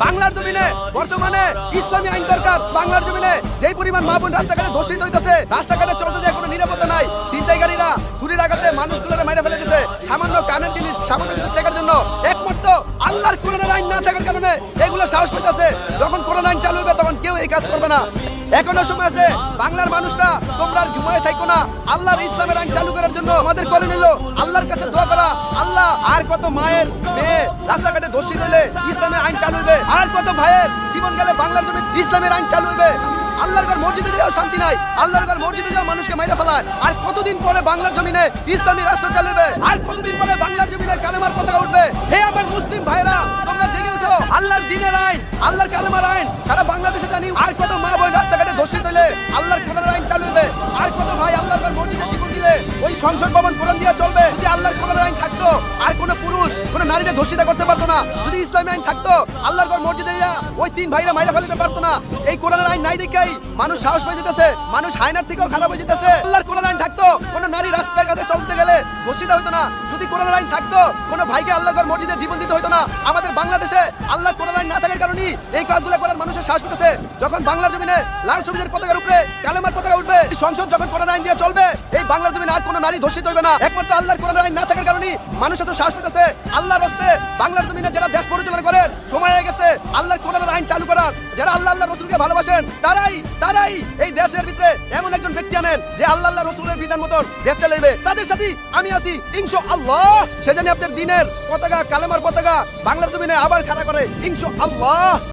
বাংলার জমিনে বর্তমানে ইসলামী আইন দরকার। বাংলার জমিনে যেই পরিমাণ মা বোন রাস্তাঘাটে ধর্ষিত হইতেছে, রাস্তাঘাটে চলতে যায় কোনো নিরাপত্তা নাই, ছিনতাইকারীরা ছুরির আঘাতে মানুষগুলোকে মেরে ফেলে দিতেছে সামান্য কানের জিনিস, সামান্য কিছু টাকার জন্য। একমাত্র আল্লাহর কোরআনের আইন না থাকার কারণে এগুলো সাহস পেতেছে। যখন কোরআন আইন চালু হবে তখন কেউ এই কাজ করবে না। এখনো সময় আছে, বাংলার মানুষরা তোমরা আর ঘুমায় থাকো না। আল্লাহর ইসলামের আইন চালু করার জন্য আমাদের করে নিল আল্লাহর কাছে দোয়া করা। আল্লাহ, আর কত মায়ের মেয়ে রাস্তাঘাটে ধর্ষিত হইলে ইসলামের আইন চালু হইবে, আর কত ভাইয়ের জীবন গেলে বাংলার জমি ইসলামের আইন চালু হইবে। আল্লাহর ঘর মসজিদে যাও শান্তি নাই, আল্লাহর ঘর মসজিদে যাও মানুষকে মাইরা ফেলায়। আর কতদিন পরে বাংলার জমিনে ইসলামী রাষ্ট্র চালু হবে? আর কতদিন পরে বাংলার জমিনে কালেমার পতাকা উঠবে? হে আমার মুসলিম ভাইরা, তোমরা জেগে উঠো। আল্লাহর দ্বীনের আইন, আল্লাহর কালেমার আইন সারা বাংলাদেশে জানি। আর কত মা বোন রাস্তাঘাটে ধর্ষিত হইলে আল্লাহর কোরআনের আইন চালু হবে। আর কত ভাই আল্লাহর ঘর মসজিদে জীবন দিলে ওই সংসদ ভবন কোরআন দিয়ে চলবে। যদি আল্লাহর কোরআনের আইন থাকতো, আর কোনো পুরুষ কোনো নারীকে ধর্ষিত করতে পারতো না। যদি ইসলামী আইন থাকতো, আল্লাহর ঘর মসজিদে ওই তিন ভাইরা মাইরা ফেলতে পারতো না। এই কোরআনের আইন নাই দেখাই মানুষ সাহস পেয়ে যেতেছে, মানুষ হায়নার থেকেও খারাপ হয়ে যেতেছে। আল্লাহর কোরআন আইন থাকতো, কোনো নারী রাস্তার কাছে চলতে গেলে ধর্ষিত হইতো না। যদি কোরআনের আইন থাকতো, কোনো ভাইকে আল্লাহর ঘর মসজিদে জীবন দিতে হইতো না। আমাদের বাংলাদেশে আল্লাহর কোরআন আইন না থাকার কারণে এই কাজগুলো করার মানুষের সাহস পেতেছে। যখন বাংলার জমিনে লাল সবুজের পতাকার উপরে কালেমার পতাকা উঠবে, এই সংসদ যখন কোরআন আইন দিয়ে চলবে, এই বাংলার জমিনে আর কোনো নারী ধর্ষিত হইবে না। একমাত্র আল্লাহর কোরআন আইন না থাকার কারণে মানুষ এত সাহস পেতেছে। আল্লাহর রাস্তে বাংলার জমিনে যারা দেশ পরিচালনা করেন, সময় হয়ে গেছে আল্লাহর কোরআনের আইন চালু করার। যারা আল্লাহ রসুলকে ভালোবাসেন তারাই এই দেশের ভিতরে এমন একজন ব্যক্তি আনেন যে আল্লাহ রসুলের বিধান মতন দেশ চালাইবে। তাদের সাথে আমি আছি ইনশাআল্লাহ। সেজন্য আপনার দিনের পতাকা, কালেমার পতাকা বাংলার জমিনে আবার খাড়া করে ইনশাআল্লাহ।